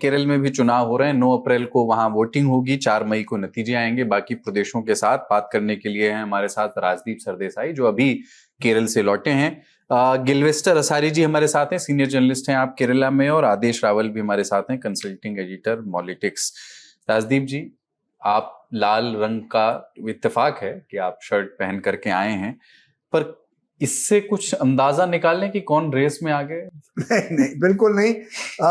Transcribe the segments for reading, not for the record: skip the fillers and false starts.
केरल में भी चुनाव हो रहे हैं। 9 अप्रैल को वहां वोटिंग होगी, 4 मई को नतीजे आएंगे। बाकी प्रदेशों के साथ बात करने के लिए हैं हमारे साथ राजदीप सरदेसाई, जो अभी केरल से लौटे हैं। गिलवेस्टर असारी जी हमारे साथ हैं, सीनियर जर्नलिस्ट हैं आप केरला में, और आदेश रावल भी हमारे साथ हैं, कंसल्टिंग एडिटर पॉलिटिक्स। राजदीप जी, आप लाल रंग का इत्तेफाक है कि आप शर्ट पहन करके आए हैं, पर इससे कुछ अंदाजा निकालने की कौन रेस में आ गए? नहीं, बिल्कुल नहीं।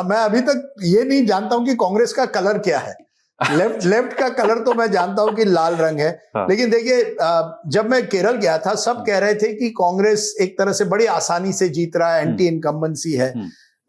मैं अभी तक ये नहीं जानता हूं कि कांग्रेस का कलर क्या है। लेफ्ट का कलर तो मैं जानता हूं कि लाल रंग है। हाँ। लेकिन देखिए, जब मैं केरल गया था, सब कह रहे थे कि कांग्रेस एक तरह से बड़ी आसानी से जीत रहा है, एंटी इनकम्बेंसी है।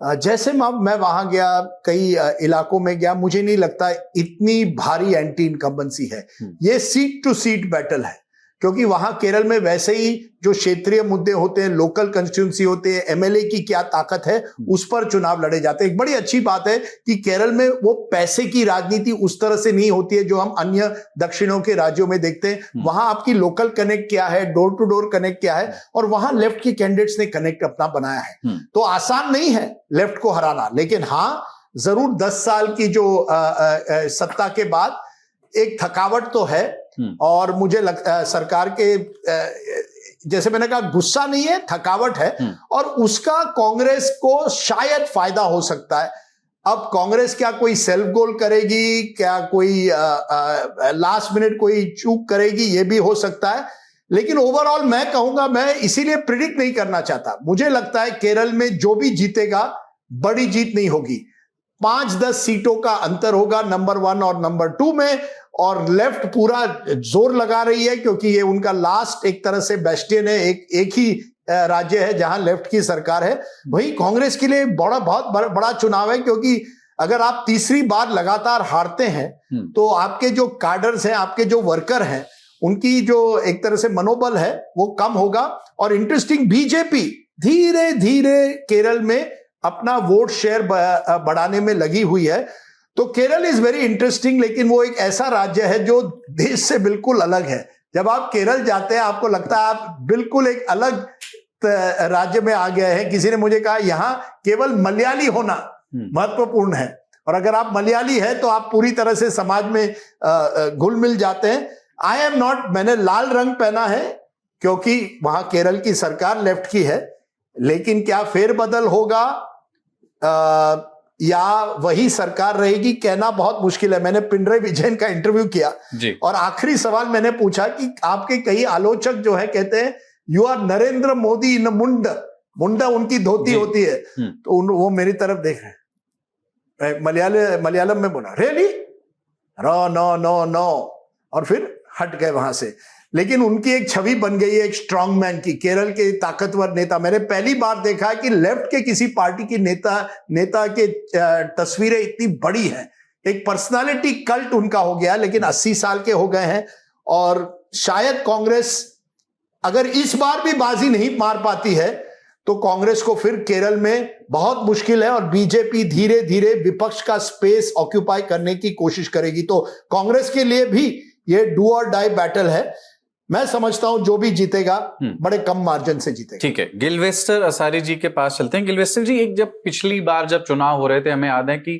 जैसे मैं वहां गया, कई इलाकों में गया, मुझे नहीं लगता इतनी भारी एंटी इनकम्बेंसी है। ये सीट टू सीट बैटल है, क्योंकि वहां केरल में वैसे ही जो क्षेत्रीय मुद्दे होते हैं, लोकल कंस्टिट्यूंसी होते हैं, एमएलए की क्या ताकत है, उस पर चुनाव लड़े जाते हैं। एक बड़ी अच्छी बात है कि केरल में वो पैसे की राजनीति उस तरह से नहीं होती है जो हम अन्य दक्षिणों के राज्यों में देखते हैं। वहां आपकी लोकल कनेक्ट क्या है, डोर टू डोर कनेक्ट क्या है, और वहां लेफ्ट के कैंडिडेट्स ने कनेक्ट अपना बनाया है। तो आसान नहीं है लेफ्ट को हराना, लेकिन हाँ, जरूर 10 साल की जो सत्ता के बाद एक थकावट तो है। और मुझे सरकार के जैसे मैंने कहा, गुस्सा नहीं है, थकावट है, और उसका कांग्रेस को शायद फायदा हो सकता है। अब कांग्रेस क्या कोई सेल्फ गोल करेगी, क्या कोई लास्ट मिनट कोई चूक करेगी, ये भी हो सकता है। लेकिन ओवरऑल मैं कहूंगा, मैं इसीलिए प्रिडिक्ट नहीं करना चाहता। मुझे लगता है केरल में जो भी जीतेगा, बड़ी जीत नहीं होगी, 5-10 सीटों का अंतर होगा नंबर 1 और नंबर 2 में। और लेफ्ट पूरा जोर लगा रही है, क्योंकि ये उनका लास्ट एक तरह से बेस्टियन है, एक ही राज्य है जहां लेफ्ट की सरकार है। वही कांग्रेस के लिए बहुत बड़ा चुनाव है, क्योंकि अगर आप तीसरी बार लगातार हारते हैं तो आपके जो कार्डर्स हैं, आपके जो वर्कर हैं, उनकी जो एक तरह से मनोबल है वो कम होगा। और इंटरेस्टिंग, बीजेपी धीरे धीरे केरल में अपना वोट शेयर बढ़ाने में लगी हुई है। तो केरल इज वेरी इंटरेस्टिंग, लेकिन वो एक ऐसा राज्य है जो देश से बिल्कुल अलग है। जब आप केरल जाते हैं, आपको लगता है आप बिल्कुल एक अलग राज्य में आ गए हैं। किसी ने मुझे कहा, यहां केवल मलयाली होना महत्वपूर्ण है, और अगर आप मलयाली है तो आप पूरी तरह से समाज में घुल मिल जाते हैं। आई एम नॉट, मैंने लाल रंग पहना है क्योंकि वहां केरल की सरकार लेफ्ट की है, लेकिन क्या फेरबदल होगा या वही सरकार रहेगी, कहना बहुत मुश्किल है। मैंने पिनराई विजयन का इंटरव्यू किया और आखिरी सवाल मैंने पूछा कि आपके कई आलोचक जो है कहते हैं यू आर नरेंद्र मोदी इन मुंडा उनकी धोती होती है, तो वो मेरी तरफ देख रहे हैं। मलयालम में बोला रियली नो नो नो, और फिर हट गए वहां से। लेकिन उनकी एक छवि बन गई है एक स्ट्रॉन्ग मैन की, केरल के ताकतवर नेता। मैंने पहली बार देखा है कि लेफ्ट के किसी पार्टी की नेता के तस्वीरें इतनी बड़ी हैं। एक पर्सनालिटी कल्ट उनका हो गया, लेकिन 80 साल के हो गए हैं। और शायद कांग्रेस अगर इस बार भी बाजी नहीं मार पाती है तो कांग्रेस को फिर केरल में बहुत मुश्किल है, और बीजेपी धीरे धीरे विपक्ष का स्पेस ऑक्यूपाई करने की कोशिश करेगी। तो कांग्रेस के लिए भी ये डू और डाई बैटल है। मैं समझता हूं जो भी जीतेगा बड़े कम मार्जिन से जीतेगा। ठीक है, गिलवेस्टर असारी जी के पास चलते हैं। गिलवेस्टर जी, एक जब पिछली बार जब चुनाव हो रहे थे, हमें याद है कि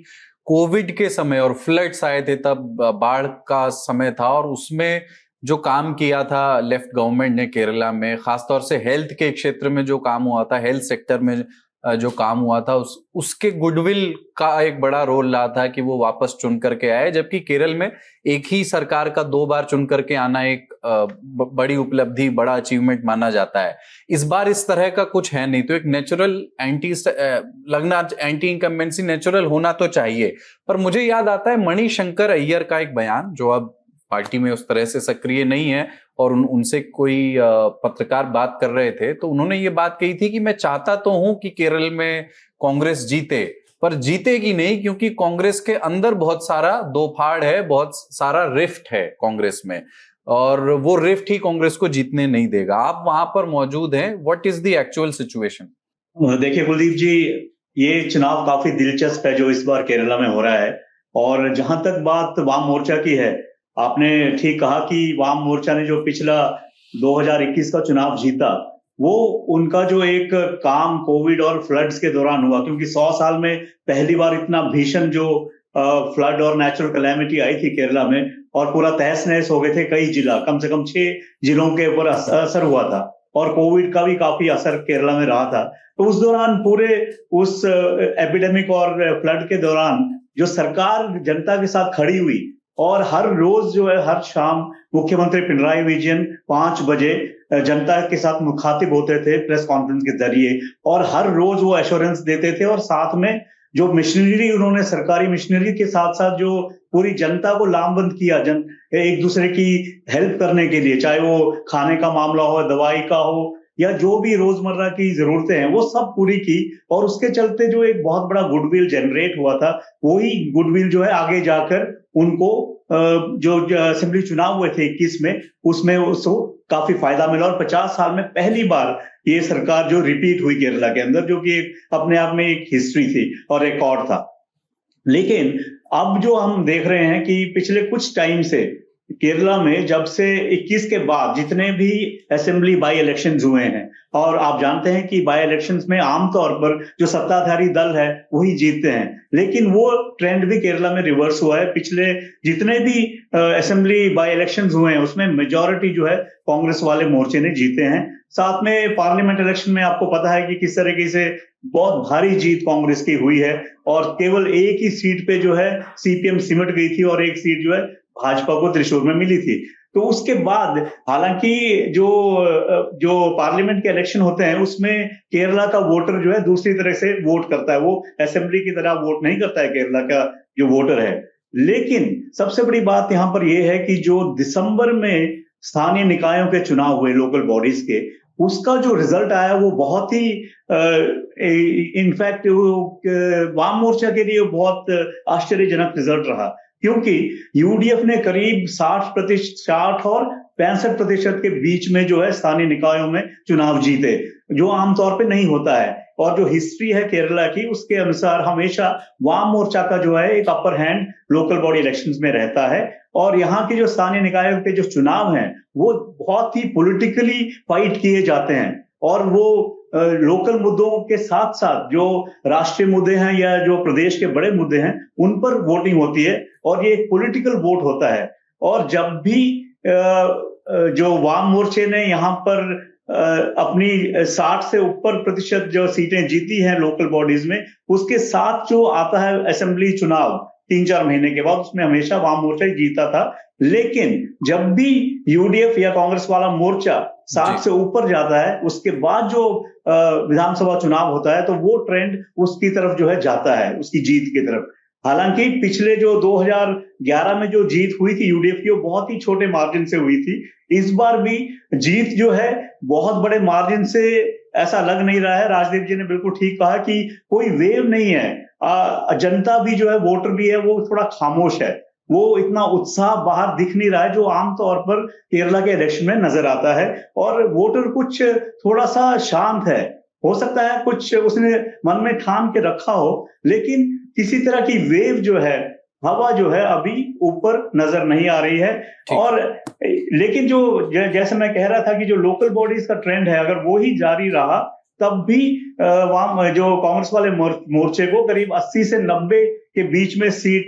कोविड के समय और फ्लड्स आए थे, तब बाढ़ का समय था, और उसमें जो काम किया था लेफ्ट गवर्नमेंट ने केरला में, खासतौर से हेल्थ के क्षेत्र में जो काम हुआ था, हेल्थ सेक्टर में जो काम हुआ था, उसके गुडविल का एक बड़ा रोल रहा था कि वो वापस चुन करके आए। जबकि केरल में एक ही सरकार का 2 बार चुन करके आना एक बड़ी उपलब्धि, बड़ा अचीवमेंट माना जाता है। इस बार इस तरह का कुछ है नहीं, तो एक नेचुरल एंटी इनकम्बेंसी नेचुरल होना तो चाहिए। पर मुझे याद आता है मणिशंकर अय्यर का एक बयान, जो अब पार्टी में उस तरह से सक्रिय नहीं है, और उनसे कोई पत्रकार बात कर रहे थे, तो उन्होंने ये बात कही थी कि मैं चाहता तो हूं कि केरल में कांग्रेस जीते, पर जीतेगी नहीं, क्योंकि कांग्रेस के अंदर बहुत सारा दोफाड़ है, बहुत सारा रिफ्ट है कांग्रेस में, और वो रिफ्ट ही कांग्रेस को जीतने नहीं देगा। आप वहां पर मौजूद हैं, what is the actual situation? देखिए कुलदीप जी, ये चुनाव काफी दिलचस्प है जो इस बार केरला में हो रहा है। और जहां तक बात वाम मोर्चा की है, आपने ठीक कहा कि वाम मोर्चा ने जो पिछला 2021 का चुनाव जीता, वो उनका जो एक काम कोविड और फ्लड्स के दौरान हुआ, क्योंकि 100 साल में पहली बार इतना भीषण जो फ्लड और नेचुरल कैलेमिटी आई थी केरला में, और पूरा तहस नहस हो गए थे कई जिला, कम से कम 6 जिलों के ऊपर असर हुआ था, और कोविड का भी काफी असर केरला में रहा था। तो उस दौरान पूरे उस एपिडेमिक और फ्लड के दौरान जो सरकार जनता के साथ खड़ी हुई, और हर रोज जो है हर शाम मुख्यमंत्री पिनराई विजयन 5 बजे जनता के साथ मुखातिब होते थे प्रेस कॉन्फ्रेंस के जरिए, और हर रोज वो एश्योरेंस देते थे, और साथ में जो मिशनरी उन्होंने सरकारी मिशनरी के साथ साथ जो पूरी जनता को लामबंद किया, एक दूसरे की हेल्प करने के लिए, चाहे वो खाने का मामला हो, दवाई का हो, या जो भी रोजमर्रा की जरूरतें हैं, वो सब पूरी की। और उसके चलते जो एक बहुत बड़ा गुडविल जनरेट हुआ था, वही गुडविल जो है आगे जाकर उनको जो असेंबली चुनाव हुए थे 21 में, उसमें उसको काफी फायदा मिला, और 50 साल में पहली बार ये सरकार जो रिपीट हुई केरला के अंदर, जो कि एक अपने आप में एक हिस्ट्री थी और रिकॉर्ड था। लेकिन अब जो हम देख रहे हैं कि पिछले कुछ टाइम से केरला में जब से 21 के बाद जितने भी असेंबली बाई इलेक्शंस हुए हैं, और आप जानते हैं कि बाई इलेक्शंस में आमतौर पर जो सत्ताधारी दल है वही जीतते हैं, लेकिन वो ट्रेंड भी केरला में रिवर्स हुआ है। पिछले जितने भी असेंबली बाई इलेक्शंस हुए हैं उसमें मेजॉरिटी जो है कांग्रेस वाले मोर्चे ने जीते हैं। साथ में पार्लियामेंट इलेक्शन में आपको पता है कि किस तरीके से बहुत भारी जीत कांग्रेस की हुई है, और केवल एक ही सीट पे जो है सीपीएम सिमट गई थी, और एक सीट जो है भाजपा को त्रिशूर में मिली थी। तो उसके बाद हालांकि जो पार्लियामेंट के इलेक्शन होते हैं उसमें केरला का वोटर जो है दूसरी तरह से वोट करता है, वो असेंबली की तरह वोट नहीं करता है केरला का जो वोटर है। लेकिन सबसे बड़ी बात यहां पर यह है कि जो दिसंबर में स्थानीय निकायों के चुनाव हुए लोकल बॉडीज के, उसका जो रिजल्ट आया वो बहुत ही इनफैक्ट वाम मोर्चा के लिए बहुत आश्चर्यजनक रिजल्ट रहा, क्योंकि यूडीएफ ने करीब 60% और 65% के बीच में जो है स्थानीय निकायों में चुनाव जीते, जो आमतौर पे नहीं होता है। और जो हिस्ट्री है केरला की उसके अनुसार हमेशा वाम मोर्चा का जो है एक upper hand local body elections में रहता है, और यहाँ के जो स्थानीय निकायों के जो चुनाव हैं वो बहुत ही पॉलिटिकली फाइट किए जाते हैं, और वो लोकल मुद्दों के साथ साथ जो राष्ट्रीय मुद्दे हैं या जो प्रदेश के बड़े मुद्दे हैं उन पर वोटिंग होती है, और ये एक पॉलिटिकल वोट होता है। और जब भी जो वाम मोर्चे ने यहाँ पर अपनी 60 से ऊपर प्रतिशत जो सीटें जीती हैं लोकल बॉडीज में, उसके साथ जो आता है असेंबली चुनाव 3-4 महीने के बाद, उसमें हमेशा वाम मोर्चा ही जीता था। लेकिन जब भी यूडीएफ या कांग्रेस वाला मोर्चा 60 से ऊपर जाता है, उसके बाद जो विधानसभा चुनाव होता है तो वो ट्रेंड उसकी तरफ जो है जाता है, उसकी जीत की तरफ। हालांकि पिछले जो 2011 में जो जीत हुई थी यूडीएफ की, वो बहुत ही छोटे मार्जिन से हुई थी। इस बार भी जीत जो है बहुत बड़े मार्जिन से ऐसा लग नहीं रहा है। राजदीप जी ने बिल्कुल ठीक कहा कि कोई वेव नहीं है। जनता भी जो है, वोटर भी है, वो थोड़ा खामोश है, वो इतना उत्साह बाहर दिख नहीं रहा है जो आमतौर पर केरला के इलेक्शन में नजर आता है। और वोटर कुछ थोड़ा सा शांत है, हो सकता है कुछ उसने मन में ठान के रखा हो, लेकिन किसी तरह की वेव जो है, हवा जो है अभी ऊपर नजर नहीं आ रही है। और लेकिन जो जैसे मैं कह रहा था कि जो लोकल बॉडीज का ट्रेंड है, अगर वो ही जारी रहा तब भी वहां जो कांग्रेस वाले मोर्चे को करीब 80 से 90 के बीच में सीट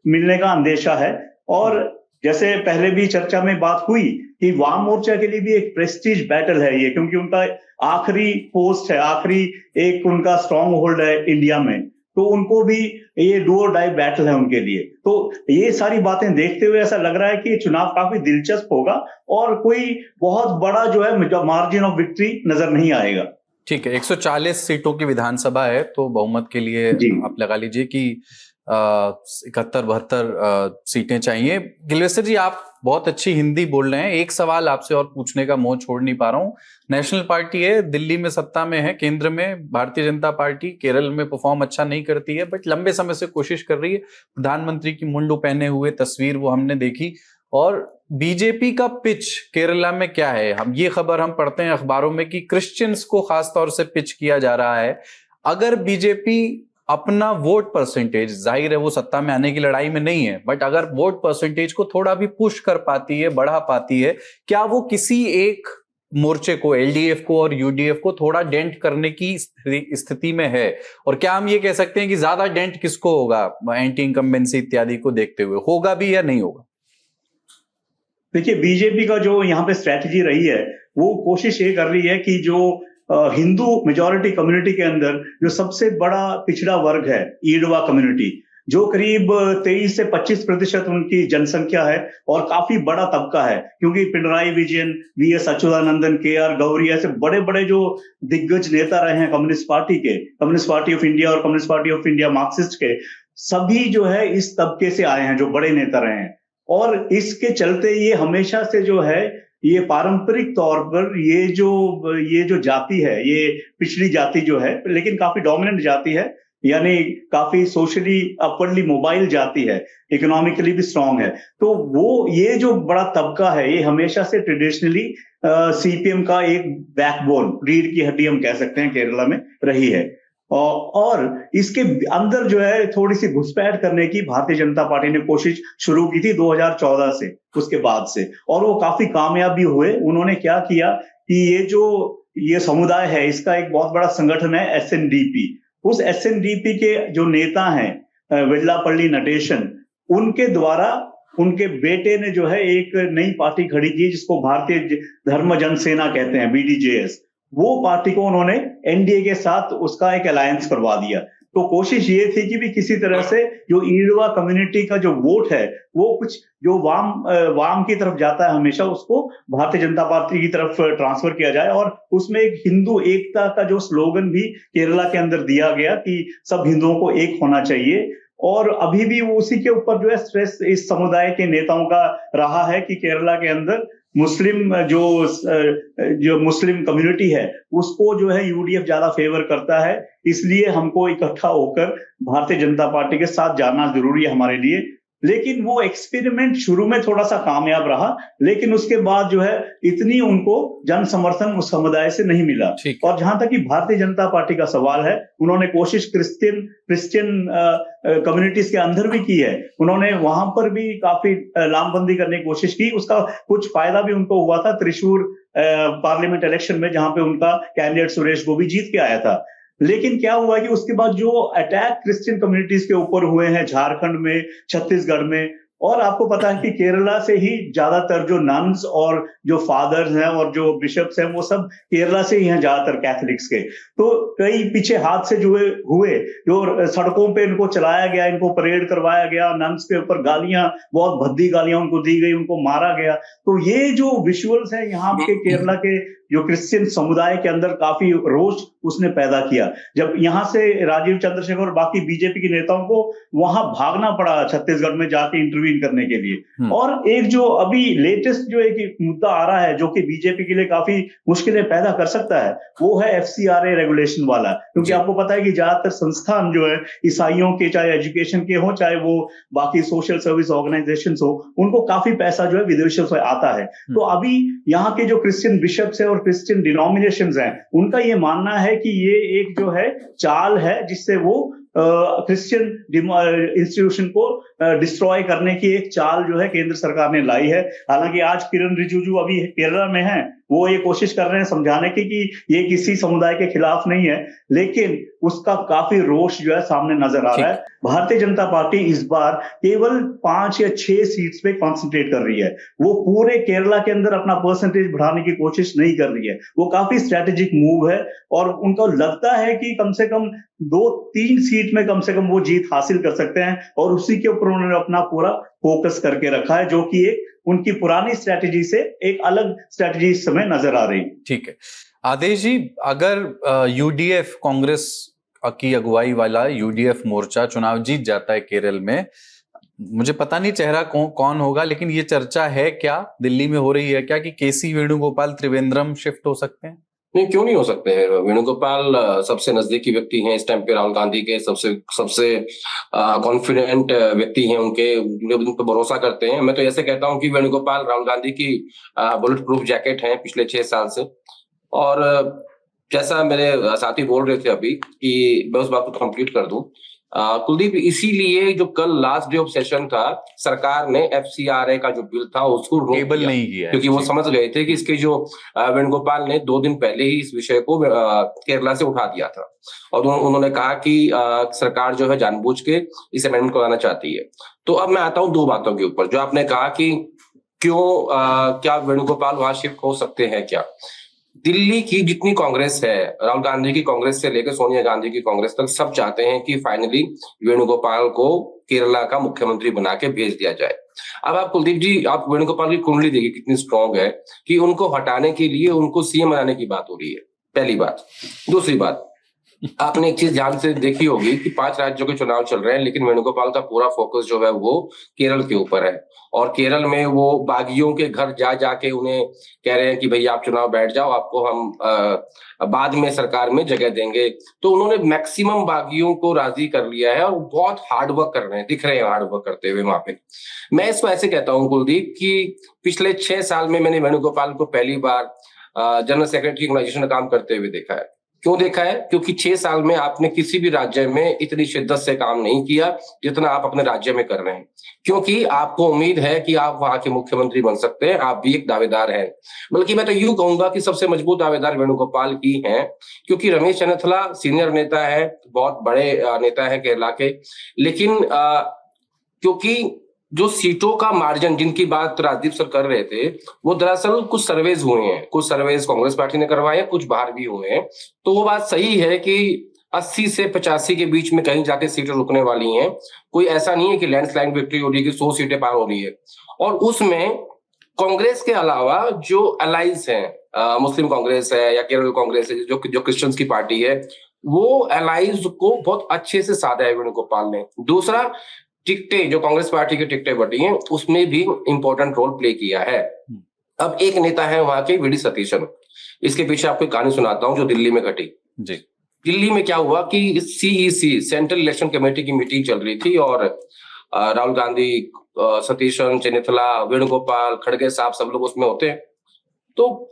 मिलने का अंदेशा है। और जैसे पहले भी चर्चा में बात हुई कि वाम मोर्चा के लिए भी एक प्रेस्टीज बैटल है ये, क्योंकि उनका आखिरी पोस्ट है, आखिरी एक उनका स्ट्रॉन्ग होल्ड है इंडिया में, तो उनको भी ये डू और डाई बैटल है उनके लिए। तो ये सारी बातें देखते हुए ऐसा लग रहा है कि चुनाव काफी दिलचस्प होगा और कोई बहुत बड़ा जो है मार्जिन ऑफ विक्ट्री नजर नहीं आएगा। ठीक है, 140 सीटों की विधानसभा है, तो बहुमत के लिए आप लगा लीजिए कि 71-72 सीटें चाहिए। गिलवेस्टर जी, आप बहुत अच्छी हिंदी बोल रहे हैं, एक सवाल आपसे और पूछने का मोह छोड़ नहीं पा रहा हूं। नेशनल पार्टी है, दिल्ली में सत्ता में है, केंद्र में भारतीय जनता पार्टी, केरल में परफॉर्म अच्छा नहीं करती है, बट लंबे समय से कोशिश कर रही है। प्रधानमंत्री की मुंडू पहने हुए तस्वीर वो हमने देखी। और बीजेपी का पिच केरला में क्या है? ये खबर हम पढ़ते हैं अखबारों में कि क्रिश्चियंस को खासतौर से पिच किया जा रहा है। अगर बीजेपी अपना वोट परसेंटेज, जाहिर है वो सत्ता में आने की लड़ाई में नहीं है, बट अगर वोट परसेंटेज को थोड़ा भी पुश कर पाती है, बढ़ा पाती है, क्या वो किसी एक मोर्चे को, एलडीएफ को और यूडीएफ को थोड़ा डेंट करने की स्थिति में है? और क्या हम ये कह सकते हैं कि ज्यादा डेंट किसको होगा, एंटी इनकम्बेंसी इत्यादि को देखते हुए, होगा भी या नहीं होगा? देखिए, बीजेपी का जो यहाँ पे स्ट्रेटजी रही है, वो कोशिश ये कर रही है कि जो हिंदू मेजॉरिटी कम्युनिटी के अंदर जो सबसे बड़ा पिछड़ा वर्ग है, ईडवा कम्युनिटी, जो करीब 23 से 25% उनकी जनसंख्या है और काफी बड़ा तबका है, क्योंकि पिनराई विजयन, वीएस अच्युतानंदन, केआर गौरी ऐसे बड़े बड़े जो दिग्गज नेता रहे हैं कम्युनिस्ट पार्टी के, कम्युनिस्ट पार्टी ऑफ इंडिया और communist party of India Marxist के, सभी जो है इस तबके से आए हैं, जो बड़े नेता रहे हैं। और इसके चलते ये हमेशा से जो है, ये पारंपरिक तौर पर ये जो जाति है, ये पिछड़ी जाति जो है, लेकिन काफी डोमिनेंट जाति है, यानी काफी सोशली अपवर्डली मोबाइल जाति है, इकोनॉमिकली भी स्ट्रांग है। तो वो ये जो बड़ा तबका है, ये हमेशा से ट्रेडिशनली सीपीएम का एक बैकबोन, रीढ़ की हड्डी हम कह सकते हैं, केरला में रही है। और इसके अंदर जो है थोड़ी सी घुसपैठ करने की भारतीय जनता पार्टी ने कोशिश शुरू की थी 2014 से, उसके बाद से, और वो काफी कामयाब भी हुए। उन्होंने क्या किया कि ये समुदाय है, इसका एक बहुत बड़ा संगठन है एसएनडीपी। उस एसएनडीपी के जो नेता हैं वेल्लापल्ली नटेशन, उनके द्वारा उनके बेटे ने जो है एक नई पार्टी खड़ी की, जिसको भारतीय धर्म जनसेना कहते हैं, बीडीजेएस। वो पार्टी को उन्होंने एनडीए के साथ उसका एक अलायंस करवा दिया। तो कोशिश ये थी कि भी किसी तरह से जो ईडवा कम्युनिटी का जो वोट है, वो कुछ जो वाम की तरफ जाता है हमेशा, उसको भारतीय जनता पार्टी की तरफ ट्रांसफर किया जाए। और उसमें एक हिंदू एकता का जो स्लोगन भी केरला के अंदर दिया गया कि सब हिंदुओं को एक होना चाहिए। और अभी भी वो उसी के ऊपर जो है स्ट्रेस इस समुदाय के नेताओं का रहा है कि केरला के अंदर मुस्लिम जो मुस्लिम कम्युनिटी है, उसको जो है यूडीएफ ज्यादा फेवर करता है, इसलिए हमको इकट्ठा होकर भारतीय जनता पार्टी के साथ जाना जरूरी है हमारे लिए। लेकिन वो एक्सपेरिमेंट शुरू में थोड़ा सा कामयाब रहा, लेकिन उसके बाद जो है इतनी उनको जन समर्थन उस समुदाय से नहीं मिला। और जहां तक कि भारतीय जनता पार्टी का सवाल है, उन्होंने कोशिश क्रिश्चियन कम्युनिटीज के अंदर भी की है। उन्होंने वहां पर भी काफी लामबंदी करने की कोशिश की, उसका कुछ फायदा भी उनको हुआ था त्रिशूर पार्लियामेंट इलेक्शन में, जहां पे उनका कैंडिडेट सुरेश गोभी जीत के आया था। लेकिन क्या हुआ कि उसके बाद जो अटैक क्रिश्चियन कम्युनिटीज के ऊपर हुए हैं झारखंड में, छत्तीसगढ़ में, और आपको पता है कि केरला से ही ज्यादातर जो नन्स और जो फादर्स हैं और जो बिशप्स हैं, वो सब केरला से ही हैं ज्यादातर, कैथलिक्स के। तो कई पीछे हादसे जो हुए, जो सड़कों पे इनको चलाया गया, इनको परेड करवाया गया, नन्स के ऊपर गालियां, बहुत भद्दी गालियां उनको दी गई, उनको मारा गया। तो ये जो विजुअल्स है यहाँ के केरला के जो क्रिश्चियन समुदाय के अंदर काफी रोष उसने पैदा किया। जब यहाँ से राजीव चंद्रशेखर और बाकी बीजेपी के नेताओं को वहां भागना पड़ा छत्तीसगढ़ में जाके इंटरवीन करने के लिए। और एक जो अभी लेटेस्ट जो एक मुद्दा आ रहा है, जो कि बीजेपी के लिए काफी मुश्किलें पैदा कर सकता है, वो है एफसीआरए रेगुलेशन वाला। क्योंकि आपको पता है कि ज्यादातर संस्थान जो है ईसाइयों के, चाहे एजुकेशन के हो, चाहे वो बाकी सोशल सर्विस ऑर्गेनाइजेशंस हो, उनको काफी पैसा जो है विदेशों से आता है। तो अभी यहाँ के जो क्रिश्चियन बिशप्स है और क्रिश्चियन डिनोमिनेशंस हैं, उनका ये मानना है कि ये एक जो है चाल है, जिससे वो क्रिश्चियन इंस्टीट्यूशन को डिस्ट्रॉय करने की एक चाल जो है केंद्र सरकार ने लाई है। हालांकि आज किरण रिजिजू अभी केरला में हैं, वो ये कोशिश कर रहे हैं समझाने की कि ये किसी समुदाय के खिलाफ नहीं है, लेकिन उसका काफी रोष जो है सामने नजर आ रहा है। भारतीय जनता पार्टी इस बार केवल 5 या 6 सीट्स पे कॉन्सेंट्रेट कर रही है, वो पूरे केरला के अंदर अपना परसेंटेज बढ़ाने की कोशिश नहीं कर रही है। वो काफी स्ट्रेटेजिक मूव है और उनको लगता है कि कम से कम 2-3 सीट में कम से कम वो जीत हासिल कर सकते हैं, और उसी के ऊपर उन्होंने अपना पूरा फोकस करके रखा है, जो कि एक उनकी पुरानी स्ट्रेटेजी से एक अलग स्ट्रेटेजी इस समय नजर आ रही है। ठीक है आदेश जी, अगर यूडीएफ, कांग्रेस की अगुवाई वाला यूडीएफ मोर्चा चुनाव जीत जाता है केरल में, मुझे पता नहीं चेहरा कौन होगा, लेकिन ये चर्चा है क्या, दिल्ली में हो रही है क्या, कि केसी वेणुगोपाल त्रिवेंद्रम शिफ्ट हो सकते हैं? नहीं, क्यों नहीं हो सकते हैं। वेणुगोपाल सबसे नजदीकी व्यक्ति हैं इस टाइम पे, राहुल गांधी के सबसे कॉन्फिडेंट व्यक्ति हैं, उन पर भरोसा करते हैं। मैं तो ऐसे कहता हूं कि वेणुगोपाल राहुल गांधी की बुलेट प्रूफ जैकेट हैं पिछले 6 साल से। और जैसा मेरे साथी बोल रहे थे अभी, कि मैं उस बात को कंप्लीट कर दूं, कुलदीप, इसीलिए जो कल लास्ट डे ऑफ सेशन था, सरकार ने FCRA का जो बिल था उसको रोक टेबल दिया, नहीं किया, क्योंकि वो समझ गए थे कि इसके जो वेणुगोपाल ने 2 दिन पहले ही इस विषय को केरला से उठा दिया था, और उन्होंने कहा कि सरकार जो है जानबूझ के इस अमेंडमेंट को लाना चाहती है। तो अब मैं आता हूं 2 बातों के ऊपर, जो आपने कहा कि क्यों क्या वेणुगोपाल वहां शिफ्ट हो सकते हैं क्या। दिल्ली की जितनी कांग्रेस है, राहुल गांधी की कांग्रेस से लेकर सोनिया गांधी की कांग्रेस तक, सब चाहते हैं कि फाइनली वेणुगोपाल को केरला का मुख्यमंत्री बना के भेज दिया जाए। अब आप कुलदीप जी, आप वेणुगोपाल की कुंडली देखिए कितनी स्ट्रांग है कि उनको हटाने के लिए उनको सीएम बनाने की बात हो रही है, पहली बात। दूसरी बात, आपने एक चीज ध्यान से देखी होगी कि 5 राज्यों के चुनाव चल रहे हैं, लेकिन वेणुगोपाल का पूरा फोकस जो है वो केरल के ऊपर है, और केरल में वो बागियों के घर जा जाके उन्हें कह रहे हैं कि भैया आप चुनाव बैठ जाओ, आपको हम बाद में सरकार में जगह देंगे। तो उन्होंने मैक्सिमम बागियों को राजी कर लिया है, और बहुत हार्ड वर्क कर रहे हैं, दिख रहे हैं हार्ड वर्क करते हुए वहां पे। मैं इसको ऐसे कहता हूँ कुलदीप कि पिछले 6 साल में मैंने वेणुगोपाल को पहली बार जनरल सेक्रेटरी ऑर्गेनाइजेशन का काम करते हुए देखा है। क्यों देखा है? क्योंकि 6 साल में आपने किसी भी राज्य में इतनी शिद्दत से काम नहीं किया जितना आप अपने राज्य में कर रहे हैं, क्योंकि आपको उम्मीद है कि आप वहां के मुख्यमंत्री बन सकते हैं, आप भी एक दावेदार हैं। बल्कि मैं तो यूं कहूंगा कि सबसे मजबूत दावेदार वेणुगोपाल ही हैं, क्योंकि रमेश चन्नीथला सीनियर नेता है, बहुत बड़े नेता है केरला के, लेकिन क्योंकि जो सीटों का मार्जिन जिनकी बात राजदीप सर कर रहे थे, वो दरअसल कुछ सर्वेज हुए हैं, कुछ सर्वेज कांग्रेस पार्टी ने करवाए हैं, कुछ बाहर भी हुए हैं। तो वो बात सही है कि 80 से 85 के बीच में कहीं जाके सीटें रुकने वाली हैं। कोई ऐसा नहीं है कि लैंडस्लाइड विक्ट्री हो रही है कि 100 सीटें पार हो रही है। और उसमें कांग्रेस के अलावा जो अलाइज हैं, मुस्लिम कांग्रेस है या केरल कांग्रेस है, जो क्रिश्चियंस की पार्टी है, वो अलाइज को बहुत अच्छे से साधा है वेणुगोपाल ने। दूसरा, टिकटें जो कांग्रेस पार्टी की टिकटें बटी हैं, उसमें भी इंपॉर्टेंट रोल प्ले किया है। अब एक नेता है वहां के VD सतीशन, इसके पीछे आपको कहानी सुनाता हूं जो दिल्ली में घटी जी। दिल्ली में क्या हुआ कि CEC सेंट्रल इलेक्शन कमेटी की मीटिंग चल रही थी, और राहुल गांधी, सतीशन, चन्नीथला, वेणुगोपाल, खड़गे साहब सब लोग उसमें होते हैं। तो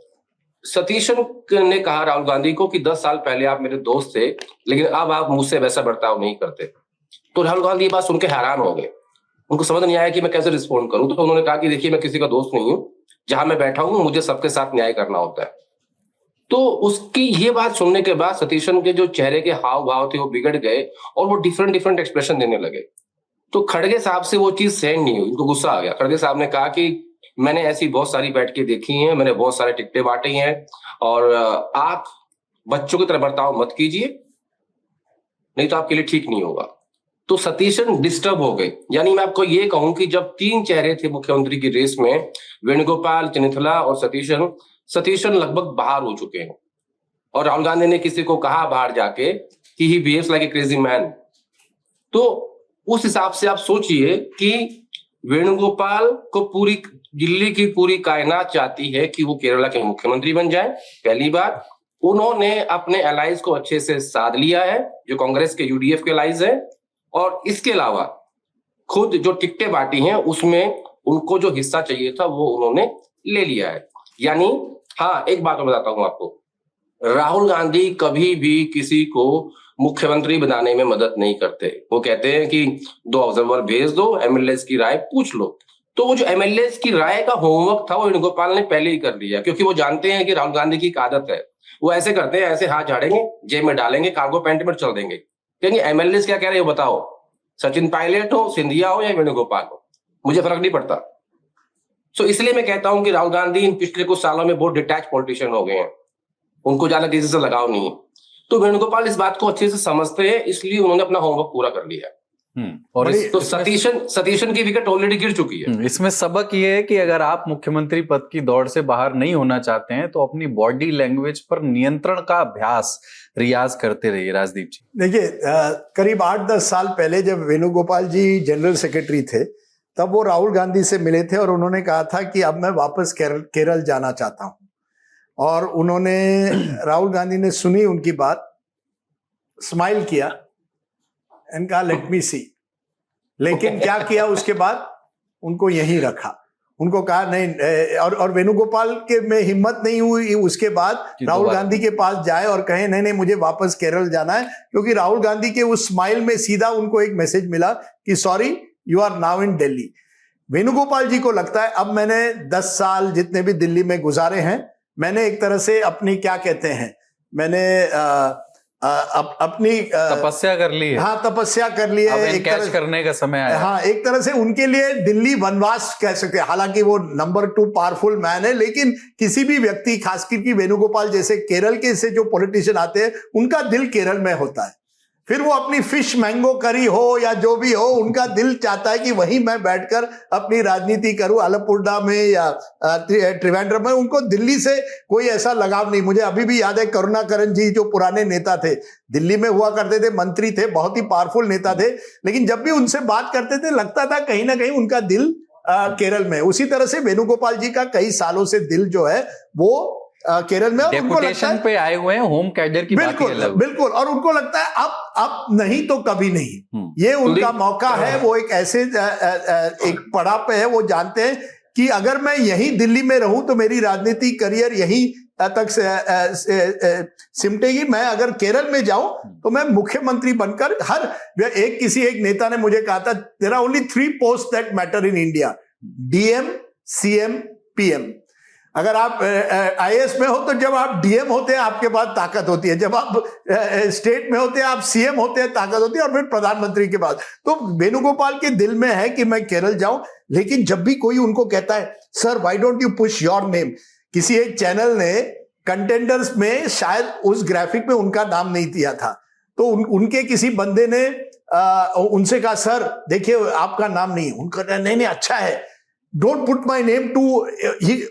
सतीशन ने कहा राहुल गांधी को कि 10 साल पहले आप मेरे दोस्त थे, लेकिन अब आप मुझसे वैसा बर्ताव नहीं करते। तो राहुल गांधी ये बात सुन के हैरान हो गए, उनको समझ नहीं आया कि मैं कैसे रिस्पॉन्ड करूं। तो उन्होंने कहा कि देखिए, मैं किसी का दोस्त नहीं हूं, जहां मैं बैठा हूं मुझे सबके साथ न्याय करना होता है। तो उसकी ये बात सुनने के बाद सतीशन के जो चेहरे के हाव भाव थे वो बिगड़ गए, और वो डिफरेंट एक्सप्रेशन देने लगे। तो खड़गे साहब से वो चीज सहन नहीं हुई, उनको गुस्सा आ गया। खड़गे साहब ने कहा कि मैंने ऐसी बहुत सारी बैठकें देखी हैं, मैंने बहुत सारे टिकटें बांटी हैं, और आप बच्चों की तरह बर्ताव मत कीजिए, नहीं तो आपके लिए ठीक नहीं होगा। तो सतीशन डिस्टर्ब हो गए। यानी मैं आपको ये कहूं कि जब 3 चेहरे थे मुख्यमंत्री की रेस में, वेणुगोपाल, चन्नीथला और सतीशन लगभग बाहर हो चुके हैं, और राहुल गांधी ने किसी को कहा बाहर जाके कि he behaves like a crazy man. तो उस हिसाब से आप सोचिए कि वेणुगोपाल को पूरी दिल्ली की पूरी कायनात चाहती है कि वो केरला के मुख्यमंत्री बन जाए। पहली बात, उन्होंने अपने अलाइज को अच्छे से साध लिया है, जो कांग्रेस के UDF के अलाइज है, और इसके अलावा खुद जो टिकटें बांटी हैं उसमें उनको जो हिस्सा चाहिए था वो उन्होंने ले लिया है। यानी हाँ, एक बात मैं बताता हूं आपको, राहुल गांधी कभी भी किसी को मुख्यमंत्री बनाने में मदद नहीं करते। वो कहते हैं कि 2 ऑब्जर्वर भेज दो, MLAs की राय पूछ लो। तो वो जो MLAs की राय का होमवर्क था वो वेणुगोपाल ने पहले ही कर लिया, क्योंकि वो जानते हैं कि राहुल गांधी की एक आदत है, वो ऐसे करते हैं, ऐसे हाथ झाड़ेंगे, जेब में डालेंगे, कार्गो पैंट में चल देंगे, कहेंगे MLAs क्या कह रहे हो बताओ, सचिन पायलट हो, सिंधिया हो या वेणुगोपाल हो, मुझे फर्क नहीं पड़ता। सो इसलिए मैं कहता हूं कि राहुल गांधी इन पिछले कुछ सालों में बहुत डिटैच पॉलिटिशियन हो गए हैं, उनको ज्यादा किसी से लगाव नहीं है। तो वेणुगोपाल इस बात को अच्छे से समझते हैं, इसलिए उन्होंने अपना होमवर्क पूरा कर लिया। और तो सतीशन की विकेट ऑलरेडी गिर चुकी है। इसमें सबक ये है कि अगर आप मुख्यमंत्री पद की दौड़ से बाहर नहीं होना चाहते हैं तो अपनी बॉडी लैंग्वेज पर नियंत्रण का अभ्यास, रियाज करते रहिए। राजदीप जी, देखिए, करीब 8-10 साल पहले जब वेणुगोपाल जी जनरल सेक्रेटरी थे, तब वो राहुल गांधी से मिले थे और उन्होंने कहा था कि अब मैं वापस केरल जाना चाहता हूं। और उन्होंने राहुल गांधी ने सुनी उनकी बात, स्माइल किया एंड कहा लेट मी सी। लेकिन क्या किया उसके बाद, उनको यहीं रखा, उनको कहा नहीं, और वेणुगोपाल के में हिम्मत नहीं हुई उसके बाद राहुल गांधी के पास जाए और कहे नहीं नहीं मुझे वापस केरल जाना है, क्योंकि राहुल गांधी के उस स्माइल में सीधा उनको एक मैसेज मिला कि sorry you are now in Delhi. Venugopal ji को लगता है अब मैंने 10 साल जितने भी दिल्ली में गुजारे हैं, मैंने एक तरह से अपनी क्या कहते हैं, मैंने अपनी तपस्या कर ली है। हाँ, तपस्या कर ली है, एक तरह करने का समय आया। हाँ, एक तरह से उनके लिए दिल्ली वनवास कह सकते हैं। हालांकि वो नंबर 2 पावरफुल मैन है, लेकिन किसी भी व्यक्ति, खासकर कि वेणुगोपाल जैसे केरल के से जो पॉलिटिशियन आते हैं, उनका दिल केरल में होता है। फिर वो अपनी फिश मैंगो करी हो या जो भी हो, उनका दिल चाहता है कि वहीं मैं बैठकर अपनी राजनीति करूं, आलपुरदा में या त्रिवेंद्रम में। उनको दिल्ली से कोई ऐसा लगाव नहीं। मुझे अभी भी याद है करुणाकरण जी जो पुराने नेता थे, दिल्ली में हुआ करते थे, मंत्री थे, बहुत ही पावरफुल नेता थे, लेकिन जब भी उनसे बात करते थे लगता था कहीं ना कहीं उनका दिल केरल में। उसी तरह से वेणुगोपाल जी का कई सालों से दिल जो है वो केरल में, और उनको लगता है पे आए हुए हैं, होम कैडर की बात है। बिल्कुल, और उनको लगता है अब नहीं तो कभी नहीं, ये उनका मौका है। वो एक ऐसे एक पड़ाव पे है, वो जानते हैं कि अगर मैं यहीं दिल्ली में रहूं तो मेरी राजनीति करियर यहीं तक सिमटेगी। मैं अगर केरल में जाऊं तो मैं मुख्यमंत्री बनकर किसी एक नेता ने मुझे कहा था, there are only 3 post that matter in India, DM, CM, PM. अगर आप आईएएस में हो तो जब आप डीएम होते हैं आपके पास ताकत होती है, जब आप स्टेट में होते हैं आप सीएम होते हैं ताकत होती है, और फिर प्रधानमंत्री के बाद। तो वेणुगोपाल के दिल में है कि मैं केरल जाऊं, लेकिन जब भी कोई उनको कहता है sir why don't you push your name, किसी एक चैनल ने कंटेंडर्स में शायद उस ग्राफिक में उनका नाम नहीं दिया था, तो उनके किसी बंदे ने उनसे कहा सर देखिए आपका नाम नहीं। उनका नहीं अच्छा है, don't put my name too.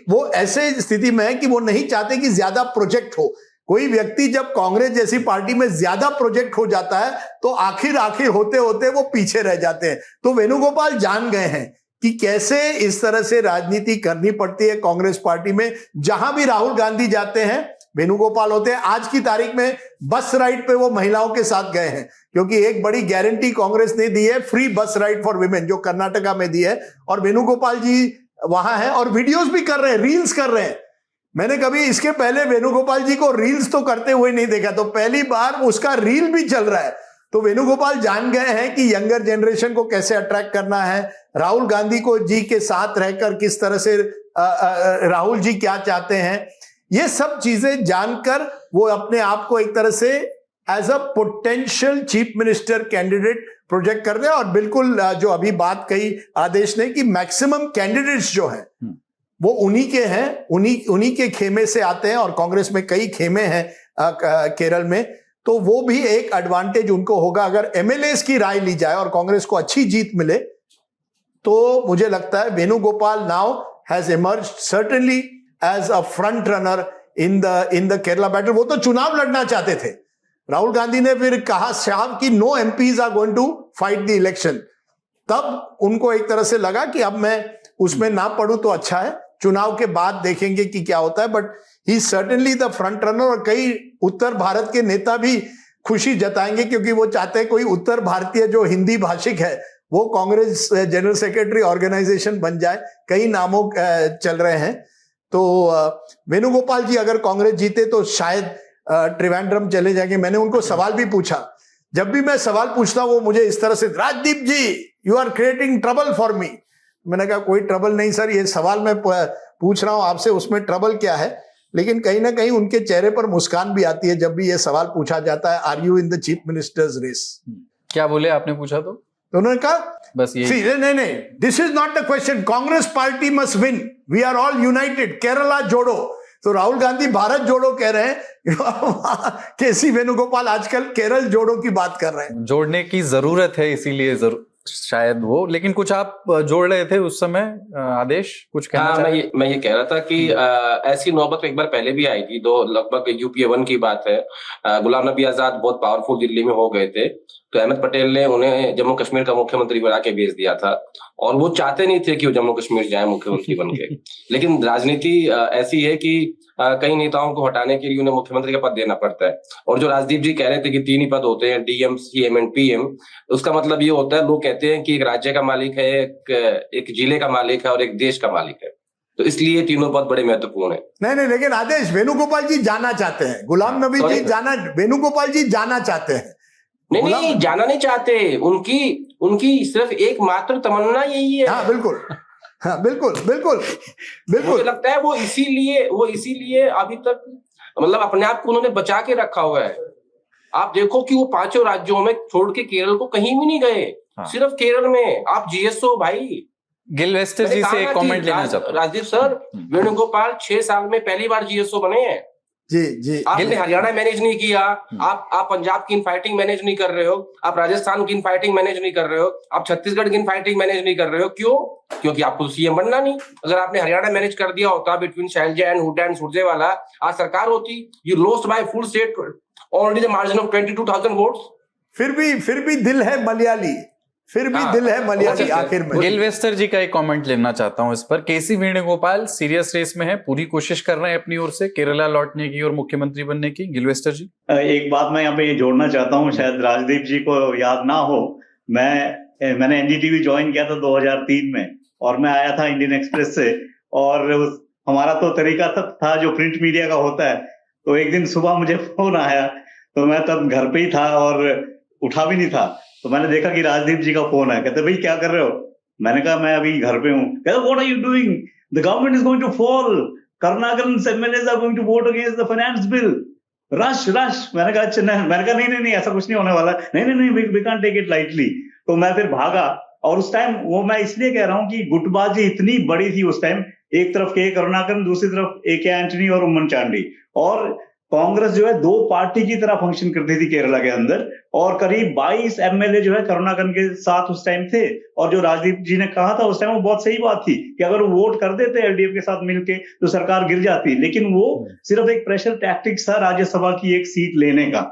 वो ऐसे स्थिति में है कि वो नहीं चाहते कि ज्यादा प्रोजेक्ट हो। कोई व्यक्ति जब कांग्रेस जैसी पार्टी में ज्यादा प्रोजेक्ट हो जाता है तो आखिर होते होते वो पीछे रह जाते हैं। तो वेणुगोपाल जान गए हैं कि कैसे इस तरह से राजनीति करनी पड़ती है कांग्रेस पार्टी में। जहां भी राहुल गांधी जाते हैं वेणुगोपाल होते हैं। आज की तारीख में बस राइड पे वो महिलाओं के साथ गए हैं, क्योंकि एक बड़ी गारंटी कांग्रेस ने दी है, फ्री बस राइड फॉर विमेन, जो कर्नाटका में दी है, और वेणुगोपाल जी वहां है और वीडियोस भी कर रहे हैं, रील्स कर रहे हैं। मैंने कभी इसके पहले वेणुगोपाल जी को रील्स तो करते हुए नहीं देखा, तो पहली बार उसका रील भी चल रहा है। तो वेणुगोपाल जान गए हैं कि यंगर जनरेशन को कैसे अट्रैक्ट करना है, राहुल गांधी को जी के साथ रहकर किस तरह से राहुल जी क्या चाहते हैं, ये सब चीजें जानकर वो अपने आप को एक तरह से as a potential chief minister candidate project कर रहे हैं। और बिल्कुल जो अभी बात कही आदेश ने कि मैक्सिमम कैंडिडेट्स जो हैं वो उन्हीं के हैं, उन्हीं के खेमे से आते हैं, और कांग्रेस में कई खेमे हैं केरल में, तो वो भी एक एडवांटेज उनको होगा। अगर एमएलएस की राय ली जाए और कांग्रेस को अच्छी जीत मिले तो मुझे लगता है Venugopal now has emerged certainly as a front runner in the Kerala battle. वो तो चुनाव लड़ना चाहते थे, राहुल गांधी ने फिर कहा साहब कि no MPs are going to fight the election, तब उनको एक तरह से लगा कि अब मैं उसमें ना पढ़ूं तो अच्छा है, चुनाव के बाद देखेंगे कि क्या होता है। But he certainly the front runner, और कई उत्तर भारत के नेता भी खुशी जताएंगे, क्योंकि वो चाहते हैं कोई उत्तर भारतीय जो हिंदी भाषिक है वो कांग्रेस जनरल सेक्रेटरी ऑर्गेनाइजेशन बन जाए। कई नामों चल रहे हैं। तो वेणुगोपाल जी अगर कांग्रेस जीते तो शायद त्रिवेंद्रम चले जाएंगे। मैंने उनको सवाल भी पूछा, जब भी मैं सवाल पूछता हूं वो मुझे इस तरह से, Rajdeep ji you are creating trouble for me. मैंने कहा कोई ट्रबल नहीं सर, ये सवाल मैं पूछ रहा हूं आपसे, उसमें ट्रबल क्या है। लेकिन कहीं ना कहीं उनके चेहरे पर मुस्कान भी आती है जब भी ये सवाल पूछा जाता है, are you in the chief ministers race. क्या बोले आपने पूछा तो उन्होंने कहा बस ये नहीं, this is not the question, Congress party must win, we are all united, Kerala जोड़ो। तो राहुल गांधी भारत जोड़ो कह रहे हैं, केसी वेणुगोपाल आजकल केरल जोड़ो की बात कर रहे हैं। जोड़ने की जरूरत है, इसीलिए शायद वो। लेकिन कुछ आप जोड़ रहे थे उस समय, आदेश कुछ कहना चाह रहे? मैं ये कह रहा था कि ऐसी नौबत एक बार पहले भी आई थी, लगभग यूपीए 1 की बात है। गुलाम नबी आजाद बहुत पावरफुल दिल्ली में हो गए थे, तो अहमद पटेल ने उन्हें जम्मू कश्मीर का मुख्यमंत्री बना के भेज दिया था, और वो चाहते नहीं थे कि वो जम्मू कश्मीर जाए मुख्यमंत्री बन के। लेकिन राजनीति ऐसी है कि कई नेताओं को हटाने के लिए उन्हें मुख्यमंत्री का पद देना पड़ता है। और जो राजदीप जी कह रहे थे कि 3 ही पद होते हैं, डीएम, सीएम एंड पीएम, उसका मतलब ये होता है, लोग कहते हैं कि एक राज्य का मालिक है, एक जिले का मालिक है और एक देश का मालिक है, तो इसलिए तीनों पद बड़े महत्वपूर्ण है। नहीं, लेकिन आदेश वेणुगोपाल जी जाना चाहते हैं, गुलाम नबी जी वेणुगोपाल जी जाना चाहते हैं। नहीं, जाना नहीं चाहते, उनकी सिर्फ एकमात्र तमन्ना यही है। हाँ बिल्कुल, हाँ बिल्कुल। मुझे लगता है वो इसीलिए अभी तक मतलब अपने आप को उन्होंने बचा के रखा हुआ है। आप देखो कि वो 5 राज्यों में छोड़ के केरल को कहीं भी नहीं गए। हाँ। सिर्फ केरल में। आप जीएसओ भाई गिलवेस्टर जी से एक कमेंट लेना चाहता हूं। राजदीप सर, वेणुगोपाल 6 साल में पहली बार जीएसओ बने हैं। जी। आपने हरियाणा मैनेज नहीं किया, आप पंजाब की इनफाइटिंग मैनेज नहीं कर रहे हो, आप राजस्थान की इनफाइटिंग मैनेज नहीं कर रहे हो, आप छत्तीसगढ़ की इनफाइटिंग मैनेज नहीं कर रहे हो। क्यों? क्योंकि आपको सीएम बनना नहीं। अगर आपने हरियाणा मैनेज कर दिया होता between Selja and Hooda and Surjewala, आज सरकार होती। You lost by full state only the margin of 22,000 votes. फिर भी दिल है मलयाली, आखिर में। गिलवेस्टर जी का एक कमेंट लेना चाहता हूं इस पर। केसी वेणुगोपाल सीरियस रेस में है, पूरी कोशिश कर रहे हैं अपनी ओर से केरला लौटने की और मुख्यमंत्री बनने की। गिलवेस्टर जी, एक बात मैं यहाँ पे ये जोड़ना चाहता हूँ, शायद राजदीप जी को याद ना हो, मैंने एनडीटीवी ज्वाइन किया था 2003 में, और मैं आया था इंडियन एक्सप्रेस से, और हमारा तो तरीका था जो प्रिंट मीडिया का होता है। तो एक दिन सुबह मुझे फोन आया, तो मैं तब घर पे ही था और उठा भी नहीं था, तो मैंने देखा कि राजदीप जी का फोन है। कहते भाई क्या कर रहे हो? मैंने कहा मैं अभी घर पे हूँ। कहते what are you doing? The government is going to fall, Karnatakan MLAs are going to vote against the finance bill, rush. मैंने कहा अच्छा, मैंने कहा नहीं ऐसा कुछ नहीं होने वाला, नहीं we can't take it lightly. तो मैं फिर भागा, और उस टाइम वो मैं इसलिए कह रहा हूँ कि गुटबाजी इतनी बड़ी थी उस टाइम। एक तरफ के करुणाकरन, दूसरी तरफ AK एंटनी और उम्मन चांडी, और कांग्रेस जो है 2 पार्टी की तरह फंक्शन करती थी केरला के अंदर, और करीब 22 एमएलए जो है करुणाकरन के साथ उस टाइम थे। और जो राजदीप जी ने कहा था उस टाइम, वो बहुत सही बात थी कि अगर वो वोट कर देते एलडीएफ के साथ मिलके तो सरकार गिर जाती, लेकिन वो सिर्फ एक प्रेशर टैक्टिक्स था राज्यसभा की एक सीट लेने का।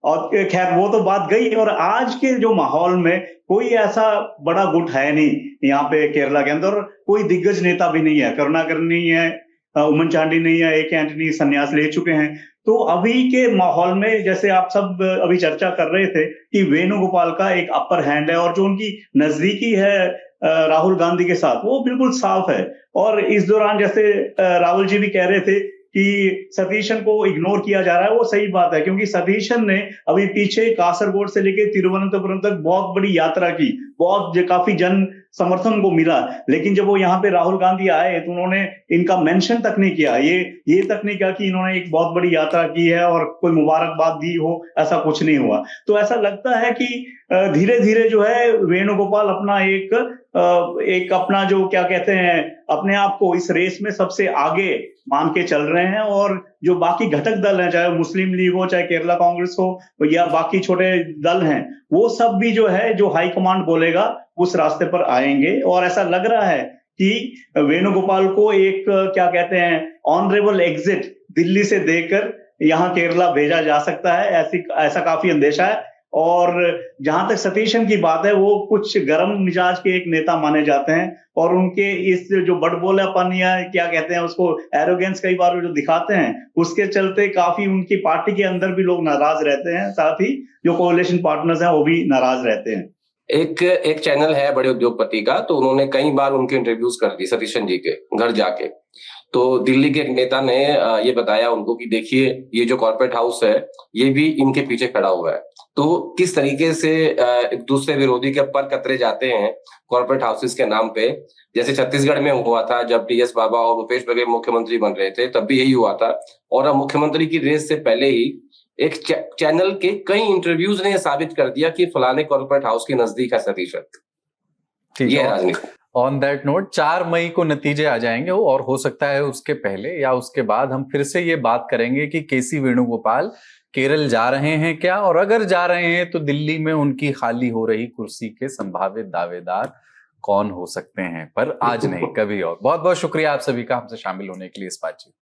और खैर वो तो बात गई। और आज के जो माहौल में कोई ऐसा बड़ा गुट है नहीं यहाँ पे केरला के अंदर, कोई दिग्गज नेता भी नहीं है। करुणाकरन नहीं है, उम्मन चांडी नहीं है, AK एंटनी संन्यास ले चुके हैं। तो अभी के माहौल में, जैसे आप सब अभी चर्चा कर रहे थे कि वेणुगोपाल का एक अपर हैंड है, और जो उनकी नजदीकी है राहुल गांधी के साथ, वो बिल्कुल साफ है। और इस दौरान जैसे राहुल जी भी कह रहे थे कि सतीशन को इग्नोर किया जा रहा है, वो सही बात है, क्योंकि सतीशन ने अभी पीछे कासरगोड से लेकर तिरुवनंतपुरम तक बहुत बड़ी यात्रा की, काफी जन समर्थन को मिला, लेकिन जब वो यहाँ पे राहुल गांधी आए तो उन्होंने इनका मेंशन तक नहीं किया, ये तक नहीं किया कि इन्होंने एक बहुत बड़ी यात्रा की है और कोई मुबारकबाद दी हो, ऐसा कुछ नहीं हुआ। तो ऐसा लगता है कि धीरे धीरे जो है वेणुगोपाल अपना एक अपना जो क्या कहते हैं, अपने आप को इस रेस में सबसे आगे मान के चल रहे हैं, और जो बाकी घटक दल हैं, चाहे मुस्लिम लीग हो, चाहे केरला कांग्रेस हो, या बाकी छोटे दल हैं, वो सब भी जो है, जो हाईकमांड बोलेगा उस रास्ते पर आएंगे। और ऐसा लग रहा है कि वेणुगोपाल को एक क्या कहते हैं, ऑनरेबल एग्जिट दिल्ली से देकर यहाँ केरला भेजा जा सकता है, ऐसा काफी अंदेशा है। और जहां तक सतीशन की बात है, वो कुछ गर्म मिजाज के एक नेता माने जाते हैं, और उनके इस जो बड़बोलापन या क्या कहते हैं उसको, एरोगेंस कई बार जो दिखाते हैं, उसके चलते काफी उनकी पार्टी के अंदर भी लोग नाराज रहते हैं, साथ ही जो कोalition पार्टनर्स हैं वो भी नाराज रहते हैं। एक चैनल है बड़े उद्योगपति का, तो उन्होंने कई बार उनके इंटरव्यूज कर दी सतीशन जी के घर जाके। तो दिल्ली के एक नेता ने ये बताया उनको कि देखिए, ये जो कॉर्पोरेट हाउस है ये भी इनके पीछे खड़ा हुआ है। तो किस तरीके से एक दूसरे विरोधी के पर कतरे जाते हैं कॉर्पोरेट हाउसेस के नाम पे। जैसे छत्तीसगढ़ में हुआ था जब TS बाबा और भूपेश बघेल मुख्यमंत्री बन रहे थे, तब भी यही हुआ था। और अब मुख्यमंत्री की रेस से पहले ही एक चैनल के कई इंटरव्यूज ने साबित कर दिया कि फलाने कॉर्पोरेट हाउस के नजदीक है सतीश। ये राजनीति। ऑन दैट नोट 4 मई को नतीजे आ जाएंगे, और हो सकता है उसके पहले या उसके बाद हम फिर से ये बात करेंगे कि केसी वेणुगोपाल केरल जा रहे हैं क्या, और अगर जा रहे हैं तो दिल्ली में उनकी खाली हो रही कुर्सी के संभावित दावेदार कौन हो सकते हैं। पर आज नहीं, कभी और। बहुत बहुत शुक्रिया आप सभी का हमसे शामिल होने के लिए इस बातचीत।